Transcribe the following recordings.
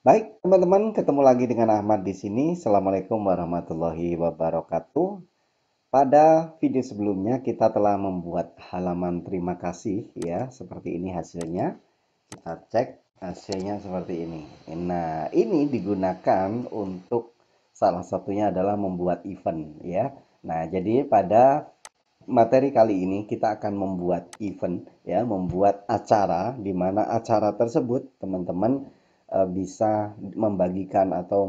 Baik, teman-teman, ketemu lagi dengan Ahmad di sini. Assalamualaikum warahmatullahi wabarakatuh. Pada video sebelumnya kita telah membuat halaman terima kasih ya, seperti ini hasilnya. Kita cek hasilnya seperti ini. Nah, ini digunakan untuk salah satunya adalah membuat event ya. Nah, jadi pada materi kali ini kita akan membuat event ya, membuat acara di mana acara tersebut teman-teman bisa membagikan atau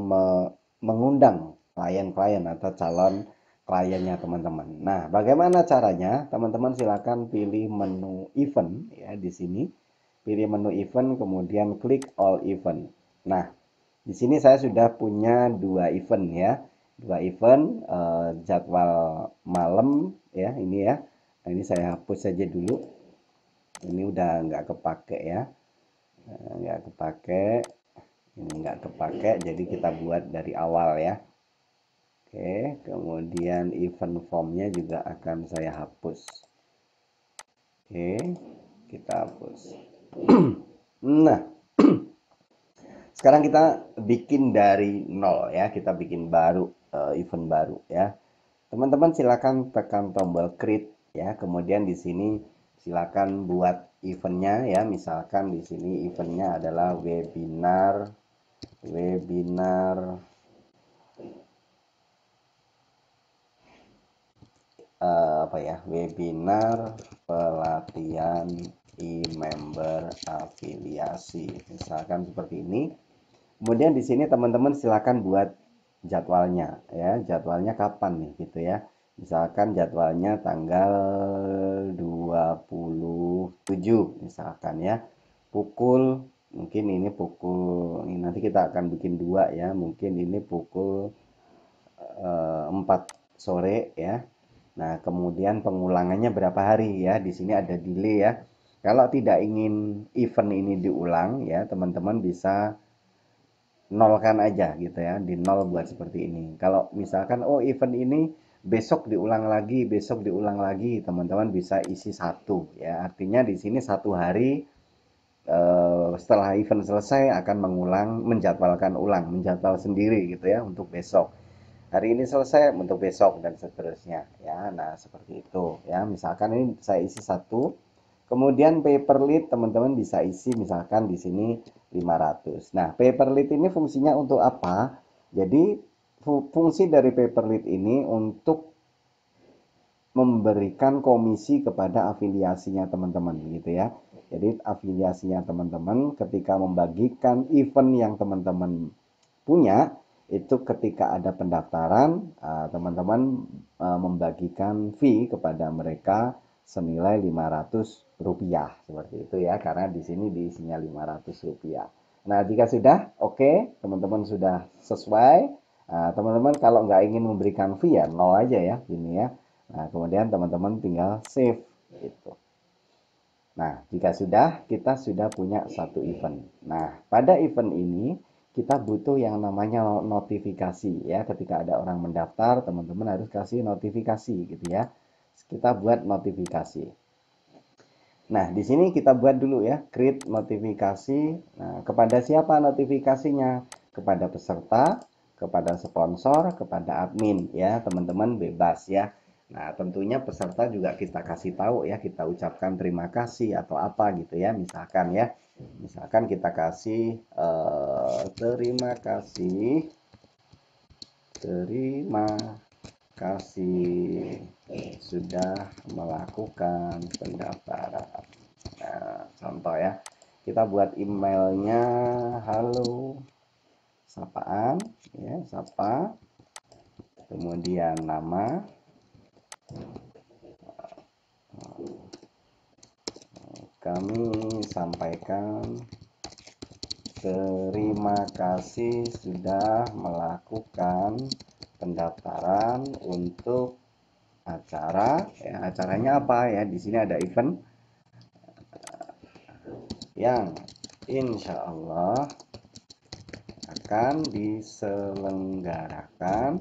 mengundang klien-klien atau calon kliennya teman-teman. Nah, bagaimana caranya? Teman-teman silakan pilih menu event ya di sini. Pilih menu event kemudian klik all event. Nah, di sini saya sudah punya dua event ya. Dua event jadwal malam ya ini ya. Nah, ini saya hapus saja dulu. Ini udah nggak kepake ya. Nggak kepake. Ini nggak kepake. Jadi kita buat dari awal ya. Oke, kemudian event formnya juga akan saya hapus. Oke, kita hapus. Nah, sekarang kita bikin dari nol ya. Kita bikin baru event baru ya. Teman-teman silakan tekan tombol create ya. Kemudian di sini silakan buat eventnya ya. Misalkan di sini eventnya adalah webinar webinar apa ya? Webinar pelatihan e-member afiliasi. Misalkan seperti ini. Kemudian di sini teman-teman silakan buat jadwalnya ya, jadwalnya kapan nih gitu ya. Misalkan jadwalnya tanggal 27 misalkan ya. Pukul mungkin ini pukul ini nanti kita akan bikin dua ya, mungkin ini pukul 4 sore ya. Nah, kemudian pengulangannya berapa hari ya? Di sini ada delay ya. Kalau tidak ingin event ini diulang ya, teman-teman bisa nolkan aja gitu ya, di nol buat seperti ini. Kalau misalkan oh event ini besok diulang lagi, teman-teman bisa isi satu ya. Artinya di sini satu hari setelah event selesai akan menjadwalkan ulang, menjadwal sendiri gitu ya untuk besok. Hari ini selesai untuk besok dan seterusnya ya. Nah, seperti itu ya. Misalkan ini saya isi satu. Kemudian paper lead teman-teman bisa isi misalkan di sini 500. Nah, paper lead ini fungsinya untuk apa? Jadi fungsi dari paper lead ini untuk memberikan komisi kepada afiliasinya teman-teman gitu ya. Jadi afiliasinya teman-teman ketika membagikan event yang teman-teman punya itu ketika ada pendaftaran teman-teman membagikan fee kepada mereka senilai Rp500 seperti itu ya karena di sini diisinya Rp500. Nah, jika sudah oke, teman-teman sudah sesuai. Teman-teman kalau nggak ingin memberikan fee ya nol aja ya ini ya. Nah, kemudian teman-teman tinggal save gitu. Nah, jika sudah, kita sudah punya satu event. Nah, pada event ini kita butuh yang namanya notifikasi ya. Ketika ada orang mendaftar, teman-teman harus kasih notifikasi gitu ya. Kita buat notifikasi. Nah, di sini kita buat dulu ya, create notifikasi. Nah, kepada siapa notifikasinya? Kepada peserta, kepada sponsor, kepada admin ya, teman-teman bebas ya. Nah, tentunya peserta juga kita kasih tahu ya, kita ucapkan terima kasih atau apa gitu ya, misalkan ya. Misalkan kita kasih terima kasih sudah melakukan pendaftaran. Nah, contoh ya, kita buat emailnya halo sapaan ya, sapa, kemudian nama, kami sampaikan terima kasih sudah melakukan pendaftaran untuk acara ya, acaranya apa ya, di sini ada event yang insya Allah akan diselenggarakan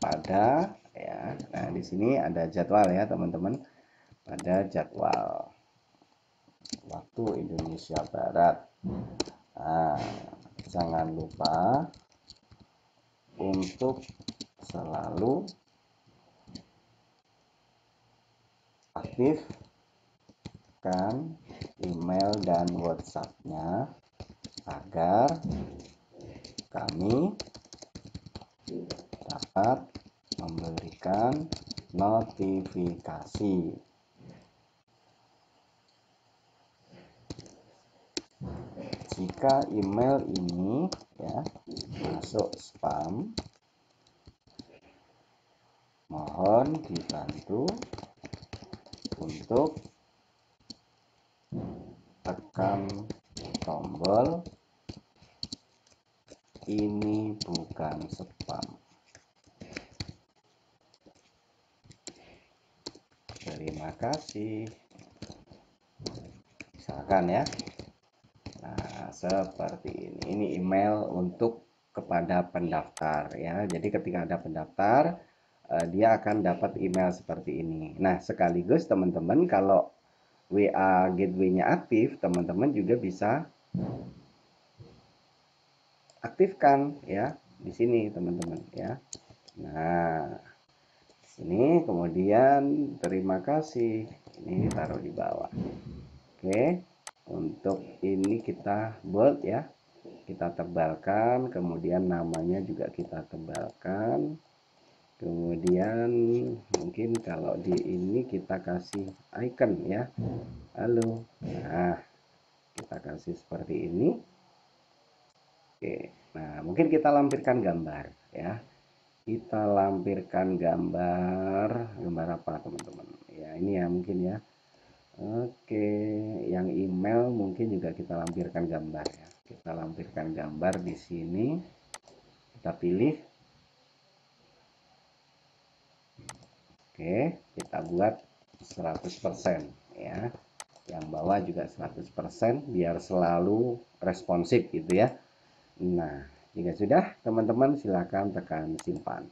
pada ya. Nah, di sini ada jadwal ya, teman-teman. Ada jadwal waktu Indonesia Barat. Nah, jangan lupa untuk selalu aktifkan email dan WhatsApp-nya agar kami dapat memberikan notifikasi. Jika email ini ya masuk spam, mohon dibantu untuk tekan tombol ini bukan spam. Terima kasih. Misalkan ya. Nah, seperti ini. Ini email untuk kepada pendaftar ya. Jadi ketika ada pendaftar, dia akan dapat email seperti ini. Nah, sekaligus teman-teman kalau WA gateway-nya aktif, teman-teman juga bisa aktifkan ya di sini teman-teman ya. Nah, ini kemudian terima kasih. Ini taruh di bawah. Oke. Untuk ini kita bold ya, kita tebalkan, kemudian namanya juga kita tebalkan, kemudian mungkin kalau di ini kita kasih icon ya, halo. Nah, kita kasih seperti ini. Oke, nah mungkin kita lampirkan gambar ya, kita lampirkan gambar apa teman-teman ya, ini ya mungkin ya. Oke, yang email mungkin juga kita lampirkan gambar ya. Kita lampirkan gambar di sini. Kita pilih. Oke, kita buat 100% ya. Yang bawah juga 100% biar selalu responsif gitu ya. Nah, jika sudah teman-teman silakan tekan simpan.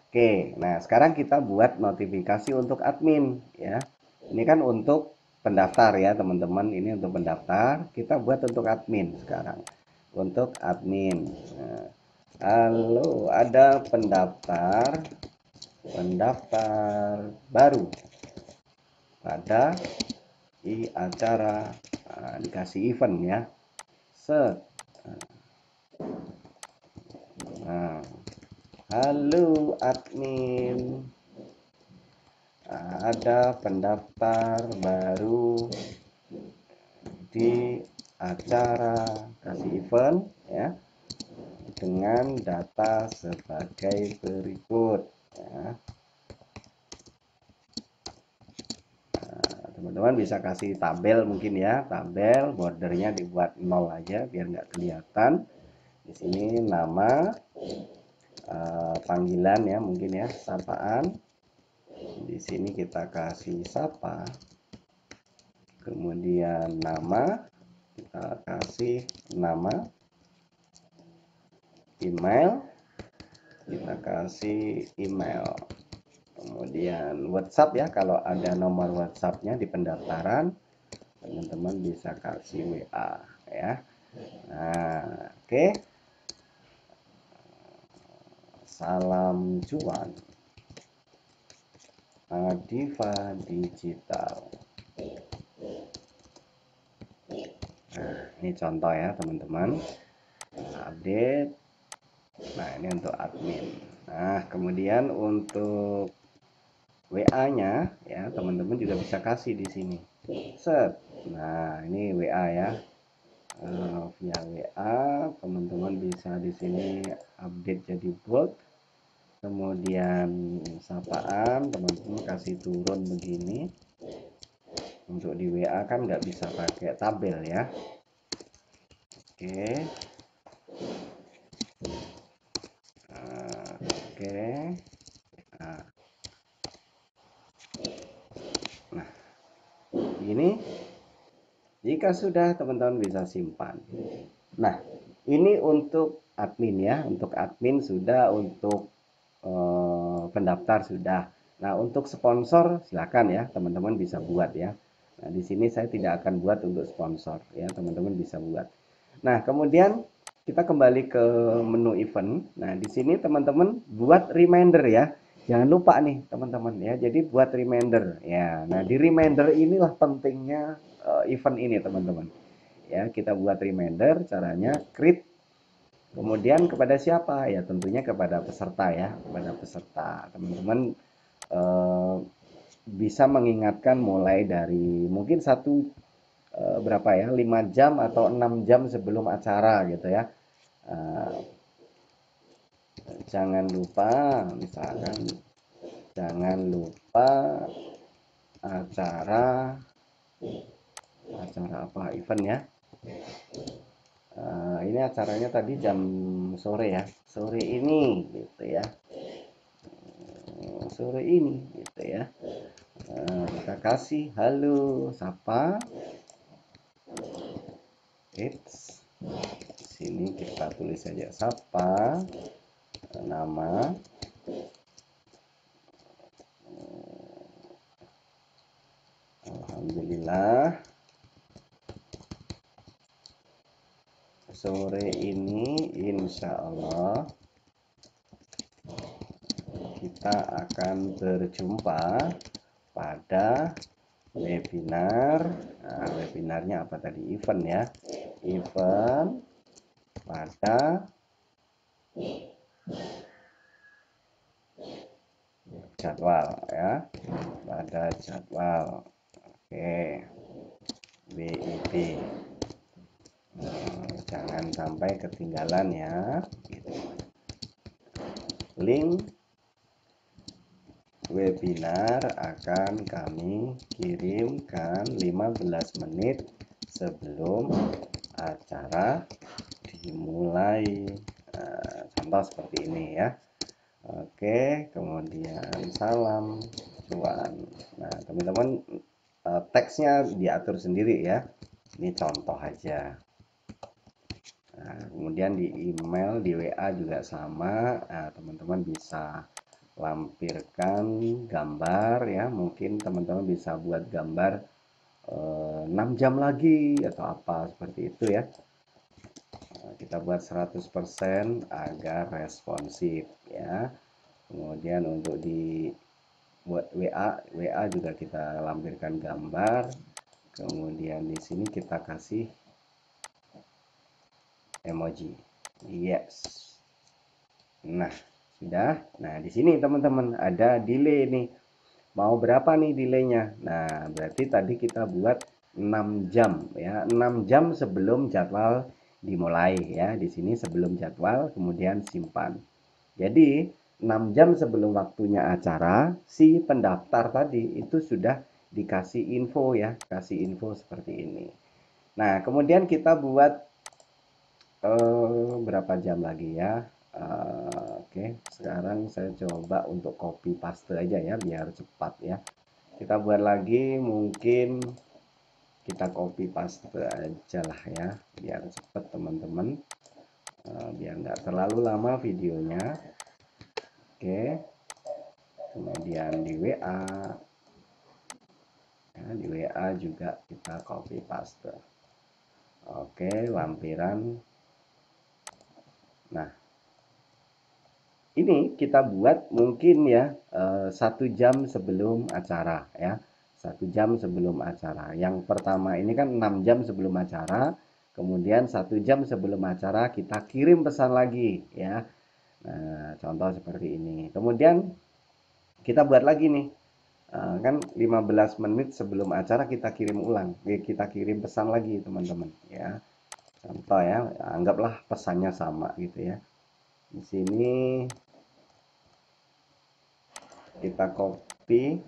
Oke, nah sekarang kita buat notifikasi untuk admin ya. Ini kan untuk pendaftar ya teman-teman. Ini untuk pendaftar. Kita buat untuk admin sekarang. Untuk admin. Nah, halo, ada pendaftar baru pada acara. Nah, dikasih event ya. Set. Nah, halo admin. Ada pendaftar baru di acara, kasih event ya, dengan data sebagai berikut ya. Teman-teman bisa kasih tabel mungkin ya, tabel bordernya dibuat 0 aja biar nggak kelihatan. Di sini nama, panggilan ya mungkin ya, sapaan. Di sini kita kasih sapa. Kemudian nama, kita kasih nama. Email, kita kasih email. Kemudian WhatsApp ya, kalau ada nomor WhatsAppnya di pendaftaran, teman-teman bisa kasih WA ya. Nah, oke. Salam cuan, Adiva Digital. Nah, ini contoh ya teman-teman. Update. Nah, ini untuk admin. Nah, kemudian untuk WA-nya ya, teman-teman juga bisa kasih di sini. Set. Nah, ini WA ya. Via WA, teman-teman bisa di sini update jadi bold. Kemudian sapaan, teman-teman kasih turun begini. Untuk di WA kan nggak bisa pakai tabel ya. Oke. Oke. Nah, ini jika sudah teman-teman bisa simpan. Nah, ini untuk admin ya, untuk admin sudah, untuk pendaftar sudah. Nah, untuk sponsor silakan ya, teman-teman bisa buat ya. Nah, di sini saya tidak akan buat untuk sponsor ya, teman-teman bisa buat. Nah, kemudian kita kembali ke menu event. Nah, di sini teman-teman buat reminder ya. Jangan lupa nih teman-teman ya. Jadi buat reminder ya. Nah, di reminder inilah pentingnya event ini teman-teman. Ya, kita buat reminder caranya create. Kemudian kepada siapa? Ya, tentunya kepada peserta ya, kepada peserta. Teman-teman bisa mengingatkan mulai dari mungkin berapa ya, 5 jam atau 6 jam sebelum acara gitu ya. Jangan lupa, misalkan jangan lupa acara apa event ya. Ini acaranya tadi jam sore ya, sore ini gitu ya, sore ini gitu ya. Kita kasih halo sapa. Sini kita tulis saja sapa nama. Alhamdulillah sore ini insya Allah kita akan berjumpa pada webinar. Nah, webinarnya apa tadi? Event ya, event pada jadwal ya, pada jadwal. Oke, WIB. Jangan sampai ketinggalan ya. Link webinar akan kami kirimkan 15 menit sebelum acara dimulai. Contoh seperti ini ya. Oke, kemudian salam cuan. Nah, teman-teman teksnya diatur sendiri ya. Ini contoh aja. Nah, kemudian di email, di WA juga sama. Nah, teman-teman bisa lampirkan gambar ya. Mungkin teman-teman bisa buat gambar 6 jam lagi atau apa seperti itu ya. Kita buat 100% agar responsif ya. Kemudian untuk di buat WA juga kita lampirkan gambar. Kemudian di sini kita kasih emoji. Yes. Nah, sudah. Nah, di sini teman-teman ada delay nih. Mau berapa nih delaynya? Nah, berarti tadi kita buat 6 jam ya. 6 jam sebelum jadwal dimulai ya. Di sini sebelum jadwal, kemudian simpan. Jadi, 6 jam sebelum waktunya acara, si pendaftar tadi itu sudah dikasih info ya, kasih info seperti ini. Nah, kemudian kita buat berapa jam lagi ya. Oke, sekarang saya coba untuk copy paste aja ya biar cepat ya. Kita buat lagi, mungkin kita copy paste aja lah ya biar cepat teman-teman, biar nggak terlalu lama videonya. Oke, kemudian di WA ya, di WA juga kita copy paste. Oke, lampiran. Nah, ini kita buat mungkin ya 1 jam sebelum acara ya, 1 jam sebelum acara. Yang pertama ini kan 6 jam sebelum acara, kemudian 1 jam sebelum acara kita kirim pesan lagi ya. Nah, contoh seperti ini. Kemudian kita buat lagi nih, kan 15 menit sebelum acara kita kirim ulang, kita kirim pesan lagi teman-teman ya. Contoh ya, anggaplah pesannya sama gitu ya. Di sini kita copy,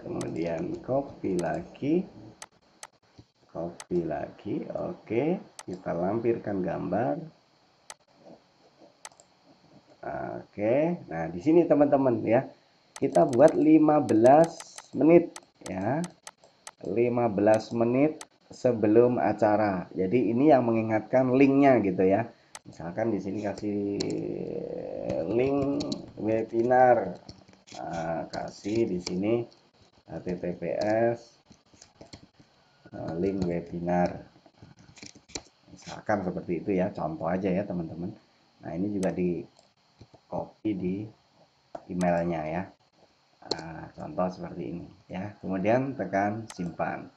kemudian copy lagi, oke, kita lampirkan gambar. Oke, nah di sini teman-teman ya, kita buat 15 menit ya, 15 menit sebelum acara. Jadi ini yang mengingatkan linknya gitu ya. Misalkan di sini kasih link webinar, kasih di sini https link webinar, misalkan seperti itu ya, contoh aja ya teman-teman. Nah ini juga di copy di emailnya ya. Nah, contoh seperti ini ya, kemudian tekan simpan.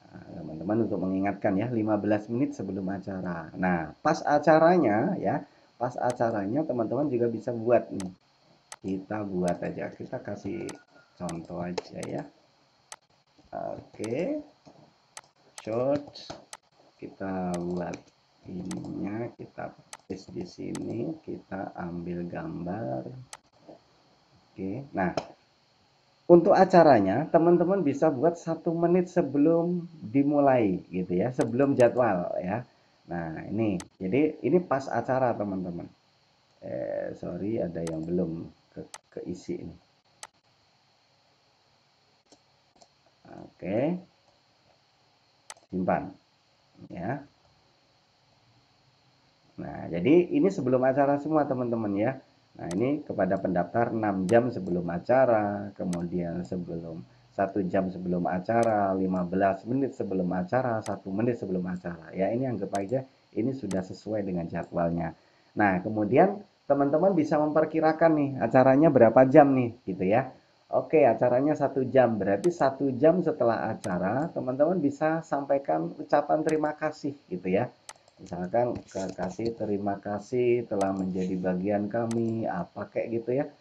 Nah, teman-teman untuk mengingatkan ya, 15 menit sebelum acara. Nah pas acaranya ya, pas acaranya teman-teman juga bisa buat nih, kita buat aja, kita kasih contoh aja ya. Oke, short, kita buat ininya, kita paste di sini, kita ambil gambar. Oke, nah untuk acaranya teman-teman bisa buat 1 menit sebelum dimulai gitu ya, sebelum jadwal ya. Nah ini, jadi ini pas acara teman-teman. Sorry ada yang belum keisi ini. Oke, simpan ya. Nah, jadi ini sebelum acara semua teman-teman ya. Nah, ini kepada pendaftar 6 jam sebelum acara, kemudian 1 jam sebelum acara, 15 menit sebelum acara, 1 menit sebelum acara. Ya, ini anggap aja ini sudah sesuai dengan jadwalnya. Nah, kemudian teman-teman bisa memperkirakan nih acaranya berapa jam nih gitu ya. Oke, acaranya 1 jam, berarti 1 jam setelah acara teman-teman bisa sampaikan ucapan terima kasih gitu ya. Misalkan kasih terima kasih telah menjadi bagian kami, apa kayak gitu ya.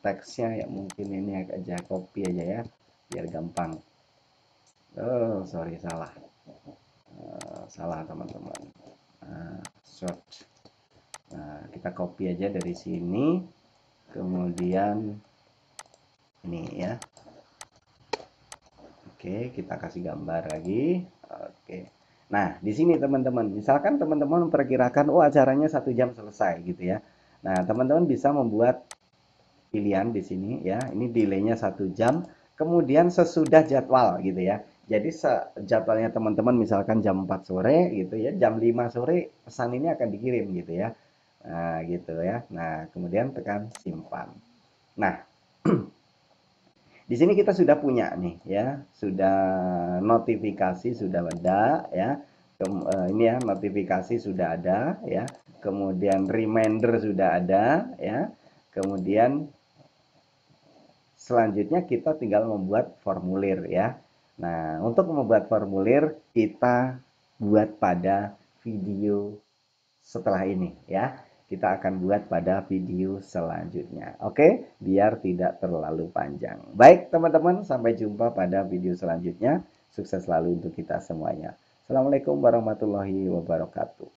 Teksnya ya mungkin ini aja copy aja ya biar gampang. Oh sorry salah. Salah teman-teman. Short. Nah kita copy aja dari sini, kemudian ini ya. Oke, kita kasih gambar lagi. Oke. Nah, di sini teman-teman, misalkan teman-teman memperkirakan, oh acaranya 1 jam selesai gitu ya. Nah, teman-teman bisa membuat pilihan di sini ya. Ini delaynya 1 jam, kemudian sesudah jadwal gitu ya. Jadi jadwalnya teman-teman misalkan jam 4 sore gitu ya, jam 5 sore pesan ini akan dikirim gitu ya. Nah, gitu ya. Nah, kemudian tekan simpan. Nah, di sini kita sudah punya nih ya, sudah notifikasi sudah ada ya. Ini ya notifikasi sudah ada ya. Kemudian reminder sudah ada ya. Kemudian selanjutnya kita tinggal membuat formulir ya. Nah, untuk membuat formulir kita buat pada video setelah ini ya. Kita akan buat pada video selanjutnya. Oke, biar tidak terlalu panjang. Baik, teman-teman, sampai jumpa pada video selanjutnya. Sukses selalu untuk kita semuanya. Assalamualaikum warahmatullahi wabarakatuh.